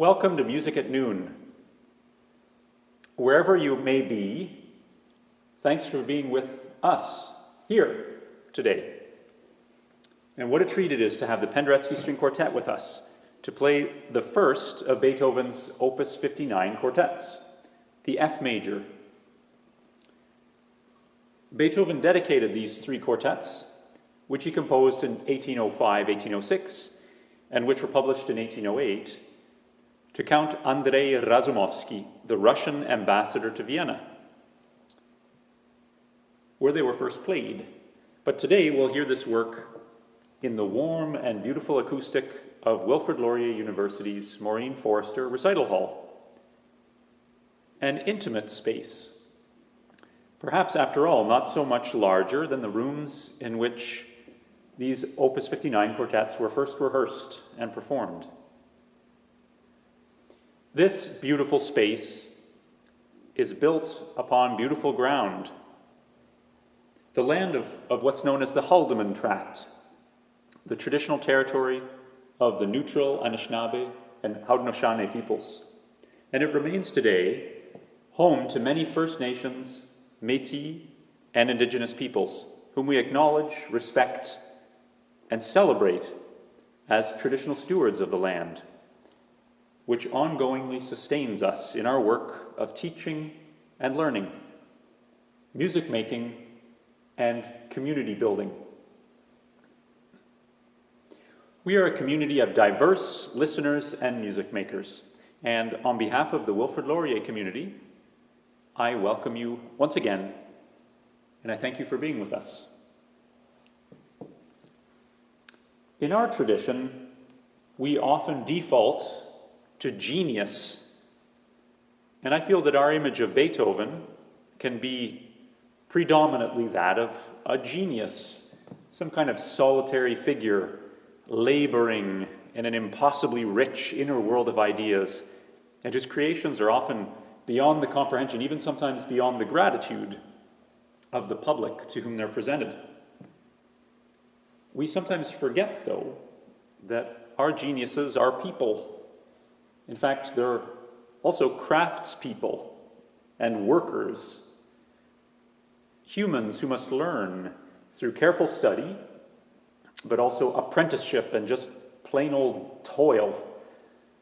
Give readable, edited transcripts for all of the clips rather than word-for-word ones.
Welcome to Music at Noon. Wherever you may be, thanks for being with us here today. And what a treat it is to have the Penderecki String Quartet with us to play the first of Beethoven's Opus 59 quartets, the F major. Beethoven dedicated these three quartets, which he composed in 1805, 1806, and which were published in 1808, to Count Andrei Razumovsky, the Russian ambassador to Vienna, where they were first played. But today we'll hear this work in the warm and beautiful acoustic of Wilfrid Laurier University's Maureen Forrester Recital Hall, an intimate space, perhaps after all not so much larger than the rooms in which these Opus 59 quartets were first rehearsed and performed. This beautiful space is built upon beautiful ground, the land of what's known as the Haldeman Tract, the traditional territory of the neutral Anishinaabe and Haudenosaunee peoples. And it remains today home to many First Nations, Métis, and Indigenous peoples, whom we acknowledge, respect, and celebrate as traditional stewards of the land, which ongoingly sustains us in our work of teaching and learning, music making, and community building. We are a community of diverse listeners and music makers, and on behalf of the Wilfrid Laurier community, I welcome you once again, and I thank you for being with us. In our tradition, we often default to genius, and I feel that our image of Beethoven can be predominantly that of a genius, some kind of solitary figure laboring in an impossibly rich inner world of ideas, and whose creations are often beyond the comprehension, even sometimes beyond the gratitude of the public to whom they're presented. We sometimes forget, though, that our geniuses are people. In fact, they're also craftspeople and workers, humans who must learn through careful study, but also apprenticeship and just plain old toil,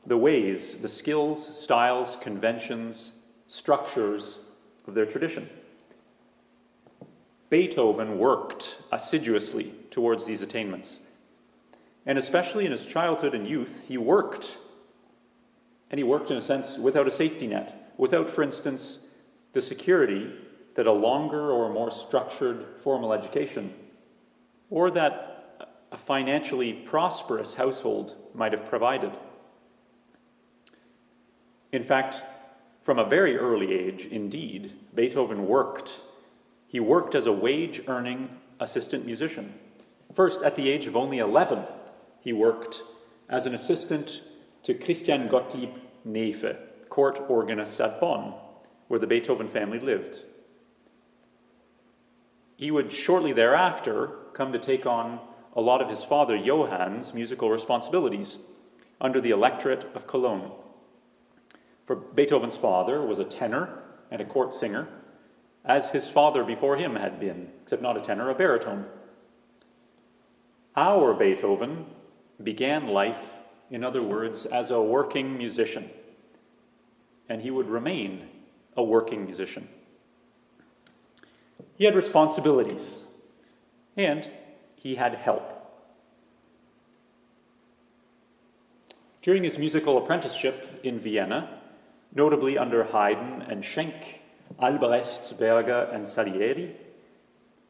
the ways, the skills, styles, conventions, structures of their tradition. Beethoven worked assiduously towards these attainments. And especially in his childhood and youth, he worked. And he worked, in a sense, without a safety net, without, for instance, the security that a longer or more structured formal education, or that a financially prosperous household might have provided. In fact, from a very early age, indeed, Beethoven worked. He worked as a wage-earning assistant musician. First, at the age of only 11, he worked as an assistant to Christian Gottlieb Neefe, court organist at Bonn, where the Beethoven family lived. He would shortly thereafter come to take on a lot of his father Johann's musical responsibilities under the electorate of Cologne. For Beethoven's father was a tenor and a court singer, as his father before him had been, except not a tenor, a baritone. Our Beethoven began life, in other words, as a working musician, and he would remain a working musician. He had responsibilities, and he had help. During his musical apprenticeship in Vienna, notably under Haydn and Schenk, Albrecht, Berger, and Salieri,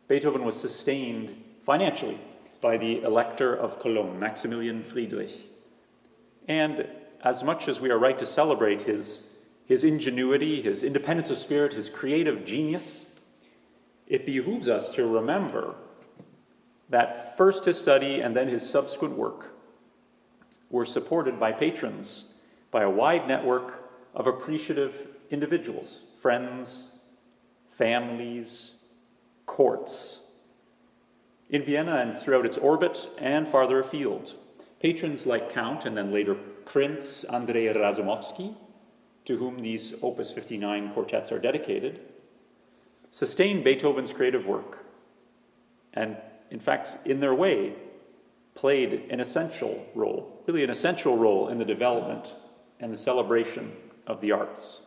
Beethoven was sustained financially by the Elector of Cologne, Maximilian Friedrich. And as much as we are right to celebrate his ingenuity, his independence of spirit, his creative genius, it behooves us to remember that first his study and then his subsequent work were supported by patrons, by a wide network of appreciative individuals, friends, families, courts, in Vienna and throughout its orbit and farther afield. Patrons like Count and then later Prince Andrei Razumovsky, to whom these Opus 59 quartets are dedicated, sustained Beethoven's creative work and, in fact, in their way, played an essential role, really an essential role in the development and the celebration of the arts.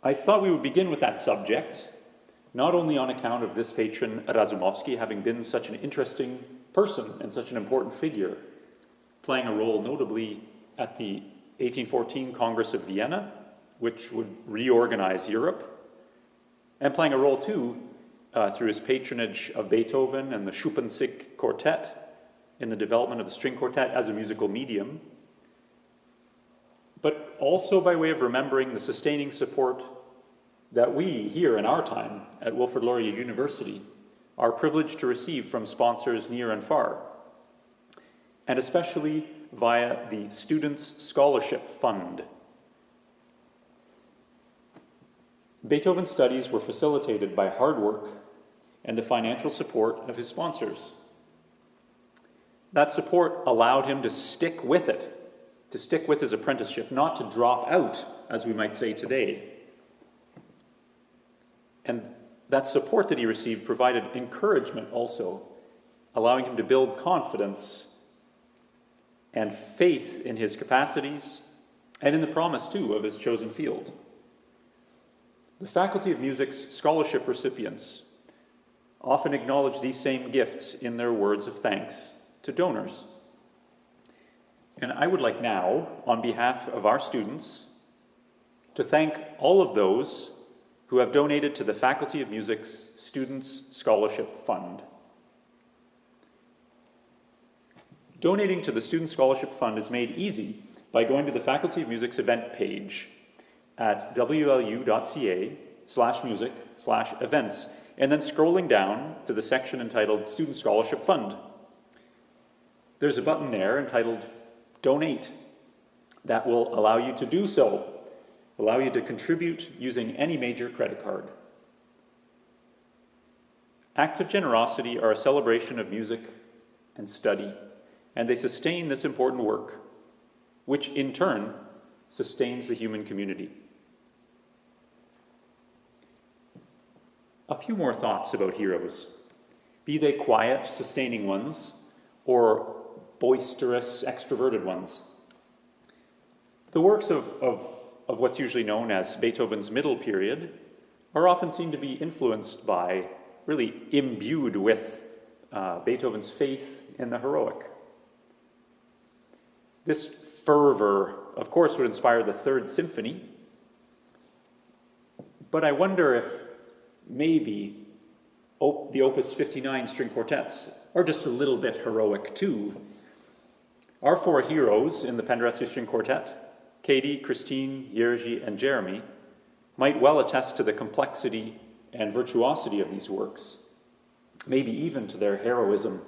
I thought we would begin with that subject, not only on account of this patron Razumovsky having been such an interesting person and such an important figure, playing a role notably at the 1814 Congress of Vienna, which would reorganize Europe, and playing a role too through his patronage of Beethoven and the Schuppanzig Quartet in the development of the string quartet as a musical medium, but also by way of remembering the sustaining support that we here in our time at Wilfrid Laurier University are privileged to receive from sponsors near and far, and especially via the Students' Scholarship Fund. Beethoven's studies were facilitated by hard work and the financial support of his sponsors. That support allowed him to stick with it, to stick with his apprenticeship, not to drop out, as we might say today. And that support that he received provided encouragement also, allowing him to build confidence and faith in his capacities and in the promise, too, of his chosen field. The Faculty of Music's scholarship recipients often acknowledge these same gifts in their words of thanks to donors. And I would like now, on behalf of our students, to thank all of those who have donated to the Faculty of Music's Students' Scholarship Fund. Donating to the Student Scholarship Fund is made easy by going to the Faculty of Music's event page at wlu.ca/music/events, and then scrolling down to the section entitled Student Scholarship Fund. There's a button there entitled Donate that will allow you to do so, allow you to contribute using any major credit card. Acts of generosity are a celebration of music and study, and they sustain this important work, which in turn sustains the human community. A few more thoughts about heroes, be they quiet, sustaining ones, or boisterous, extroverted ones. The works of what's usually known as Beethoven's middle period are often seen to be influenced by, really imbued with Beethoven's faith in the heroic. This fervor, of course, would inspire the Third Symphony, but I wonder if maybe the Opus 59 string quartets are just a little bit heroic too. Our four heroes in the Penderecki string quartet, Katie, Christine, Jerzy, and Jeremy, might well attest to the complexity and virtuosity of these works, maybe even to their heroism,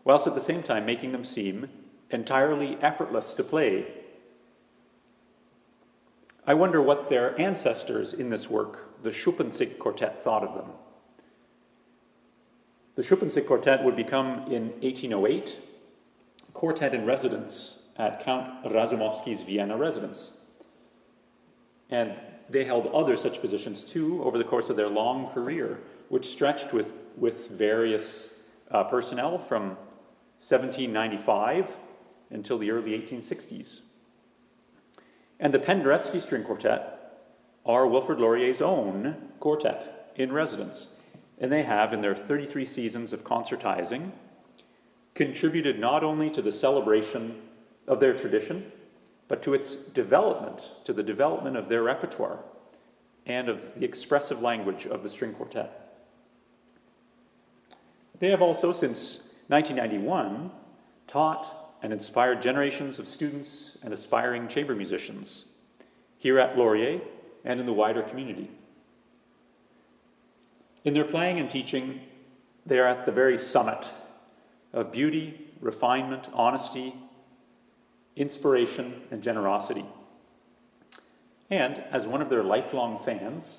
whilst at the same time making them seem entirely effortless to play. I wonder what their ancestors in this work, the Schuppanzig Quartet, thought of them. The Schuppanzig Quartet would become, in 1808, quartet in residence at Count Razumovsky's Vienna residence. And they held other such positions too over the course of their long career, which stretched with various personnel from 1795 until the early 1860s. And the Penderecki string quartet are Wilfrid Laurier's own quartet in residence. And they have, in their 33 seasons of concertizing, contributed not only to the celebration of their tradition, but to its development, to the development of their repertoire and of the expressive language of the string quartet. They have also, since 1991, taught and inspired generations of students and aspiring chamber musicians here at Laurier and in the wider community. In their playing and teaching, they are at the very summit of beauty, refinement, honesty, inspiration, and generosity. And as one of their lifelong fans,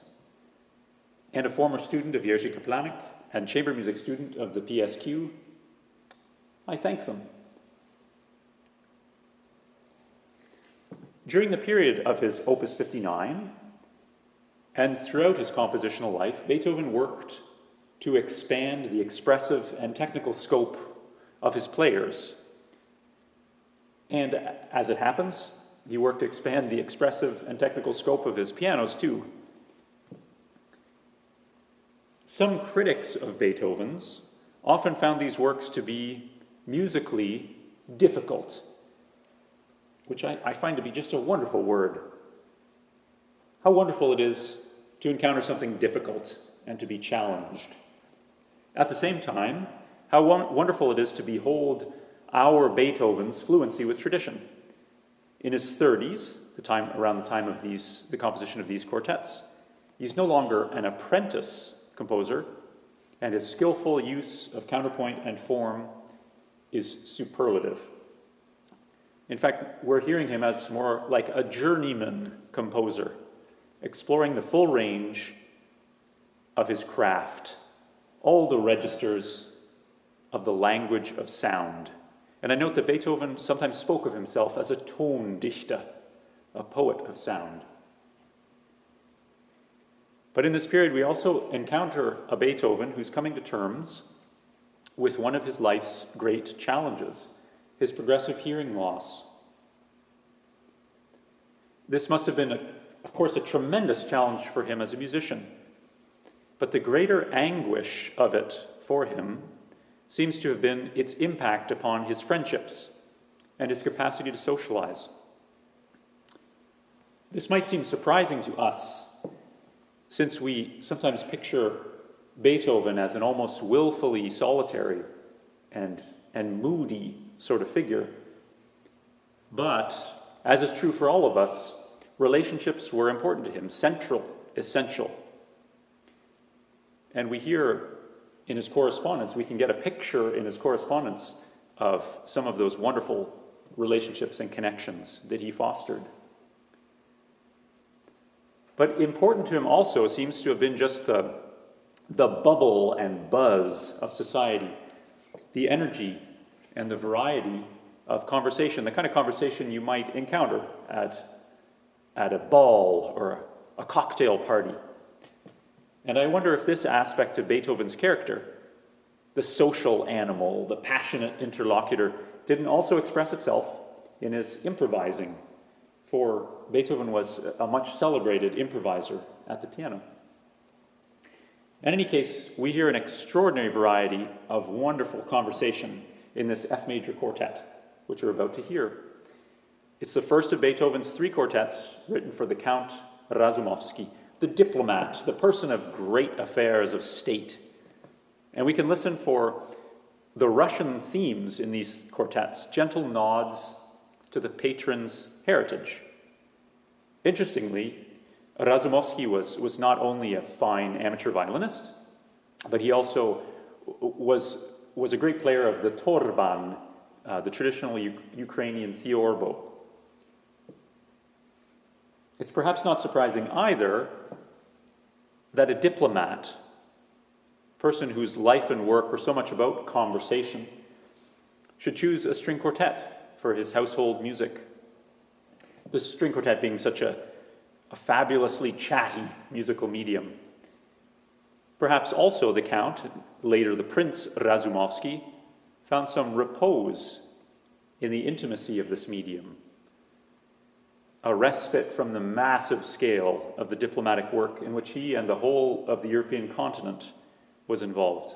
and a former student of Jerzy Kaplanek and chamber music student of the PSQ, I thank them. During the period of his Opus 59, and throughout his compositional life, Beethoven worked to expand the expressive and technical scope of his players. And as it happens, he worked to expand the expressive and technical scope of his pianos too. Some critics of Beethoven's often found these works to be musically difficult, which I find to be just a wonderful word. How wonderful it is to encounter something difficult and to be challenged. At the same time, how wonderful it is to behold our Beethoven's fluency with tradition. In his 30s, around the time of the composition of these quartets, he's no longer an apprentice composer, and his skillful use of counterpoint and form is superlative. In fact, we're hearing him as more like a journeyman composer, exploring the full range of his craft, all the registers of the language of sound. And I note that Beethoven sometimes spoke of himself as a Tondichter, a poet of sound. But in this period, we also encounter a Beethoven who's coming to terms with one of his life's great challenges, his progressive hearing loss. This must have been, of course, a tremendous challenge for him as a musician. But the greater anguish of it for him seems to have been its impact upon his friendships and his capacity to socialize. This might seem surprising to us, since we sometimes picture Beethoven as an almost willfully solitary and moody sort of figure. But, as is true for all of us, relationships were important to him, central, essential. And we hear in his correspondence, we can get a picture in his correspondence of some of those wonderful relationships and connections that he fostered. But important to him also seems to have been just the bubble and buzz of society, the energy and the variety of conversation, the kind of conversation you might encounter at a ball or a cocktail party. And I wonder if this aspect of Beethoven's character, the social animal, the passionate interlocutor, didn't also express itself in his improvising, for Beethoven was a much celebrated improviser at the piano. In any case, we hear an extraordinary variety of wonderful conversation in this F major quartet, which we're about to hear. It's the first of Beethoven's 3 quartets written for the Count Razumovsky, the diplomat, the person of great affairs of state. And we can listen for the Russian themes in these quartets, gentle nods to the patron's heritage. Interestingly, Razumovsky was not only a fine amateur violinist, but he also was a great player of the torban, the traditional Ukrainian theorbo. It's perhaps not surprising either that a diplomat, person whose life and work were so much about conversation, should choose a string quartet for his household music. The string quartet being such a fabulously chatty musical medium. Perhaps also the Count, later the Prince Razumovsky, found some repose in the intimacy of this medium, a respite from the massive scale of the diplomatic work in which he and the whole of the European continent was involved.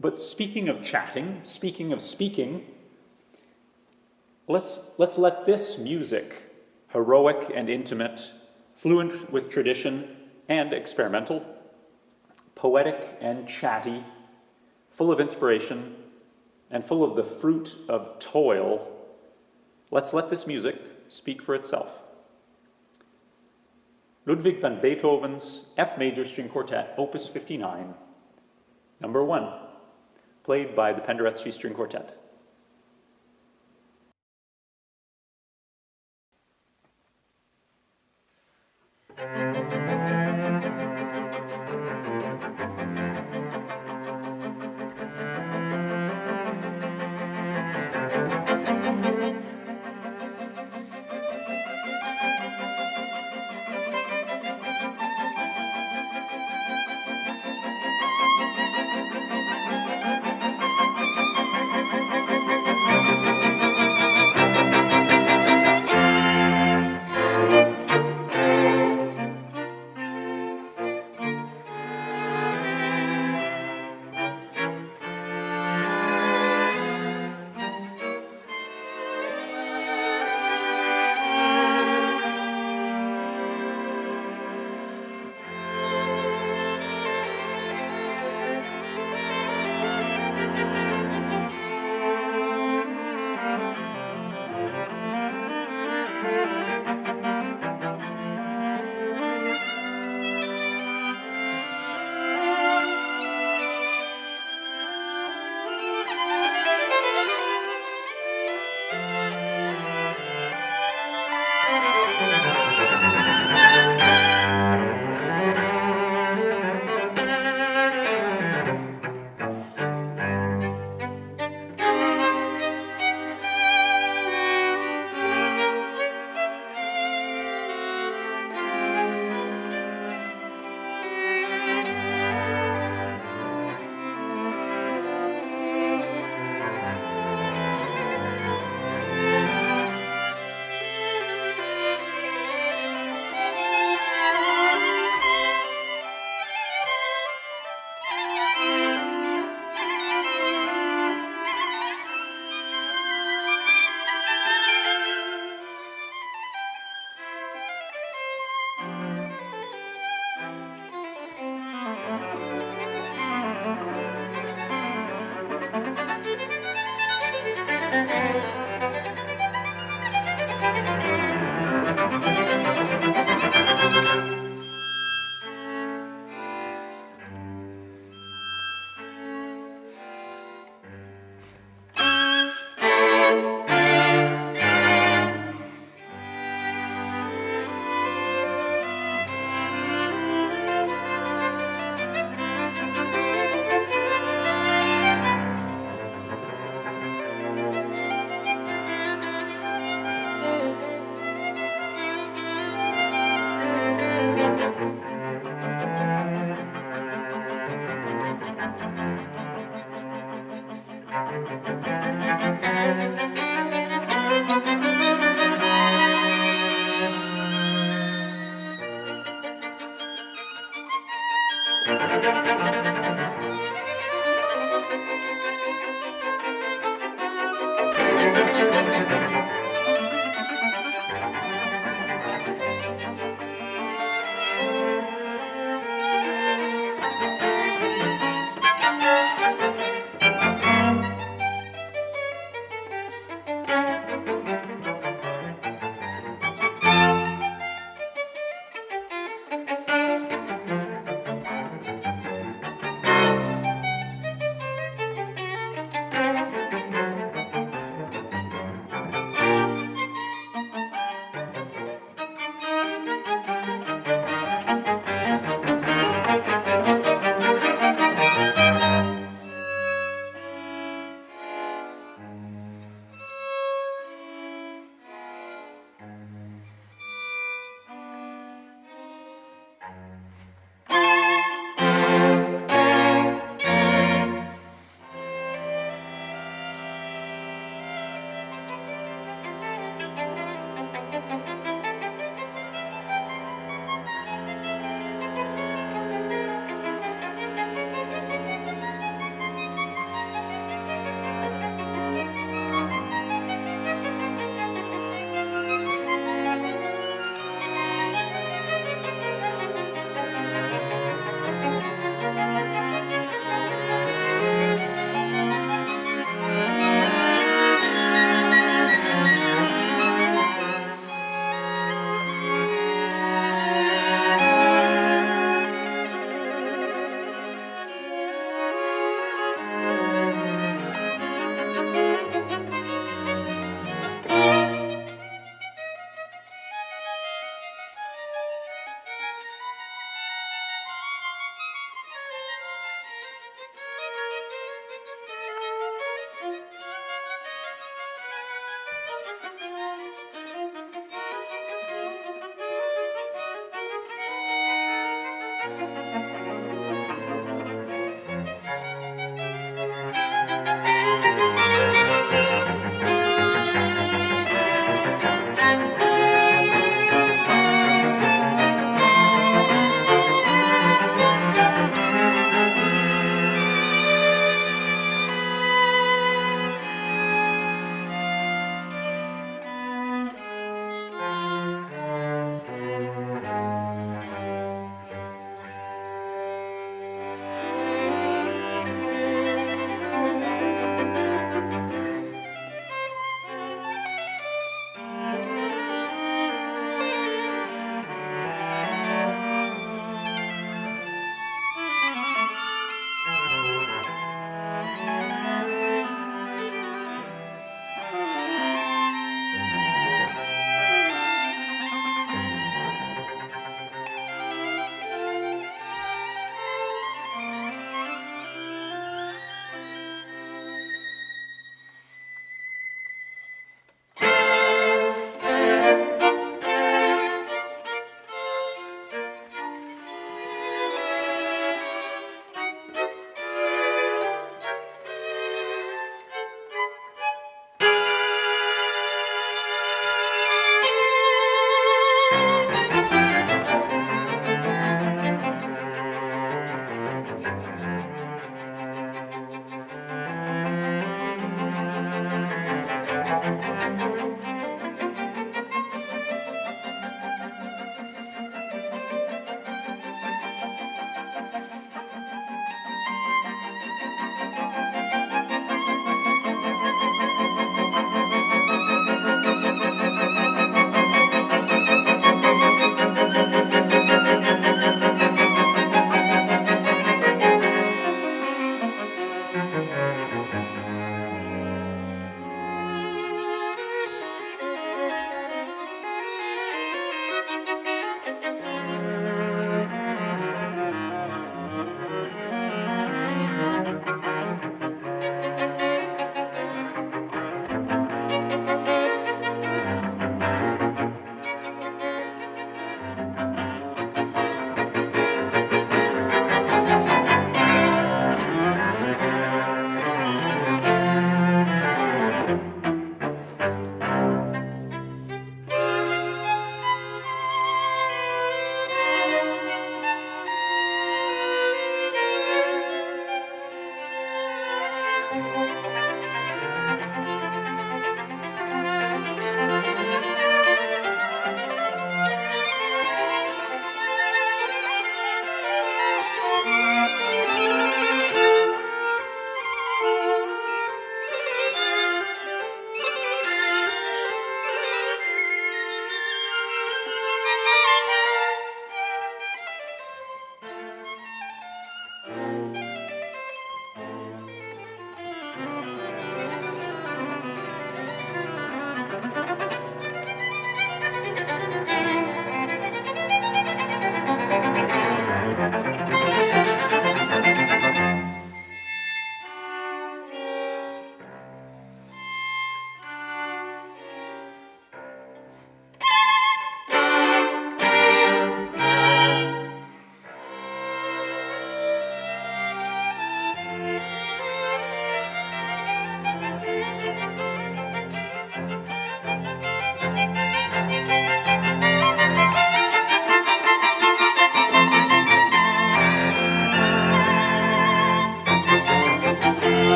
But speaking of chatting, speaking of speaking, let's let this music, heroic and intimate, fluent with tradition and experimental, poetic and chatty, full of inspiration and full of the fruit of toil, let's let this music speak for itself. Ludwig van Beethoven's F major string quartet, Opus 59, number 1, played by the Penderecki string quartet.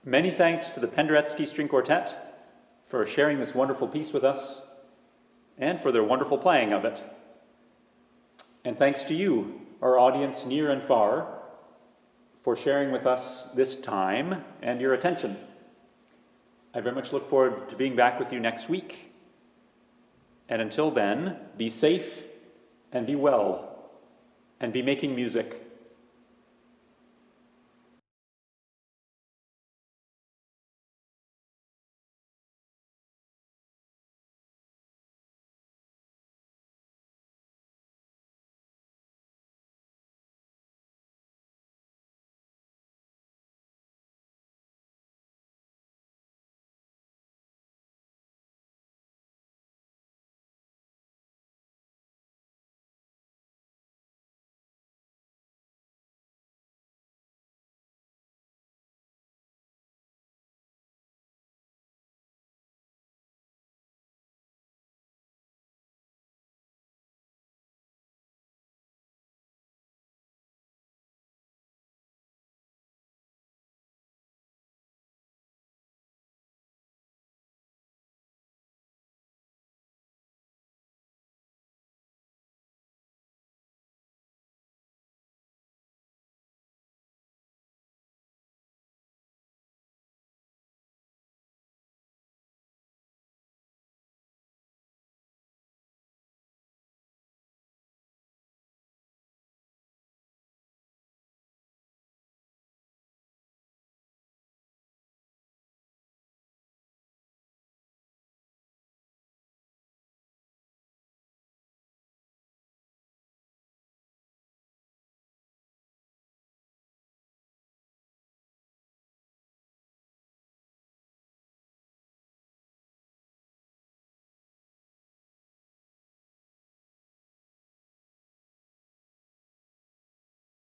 Many thanks to the Penderecki String Quartet for sharing this wonderful piece with us and for their wonderful playing of it. And thanks to you, our audience near and far, for sharing with us this time and your attention. I very much look forward to being back with you next week. And until then, be safe and be well and be making music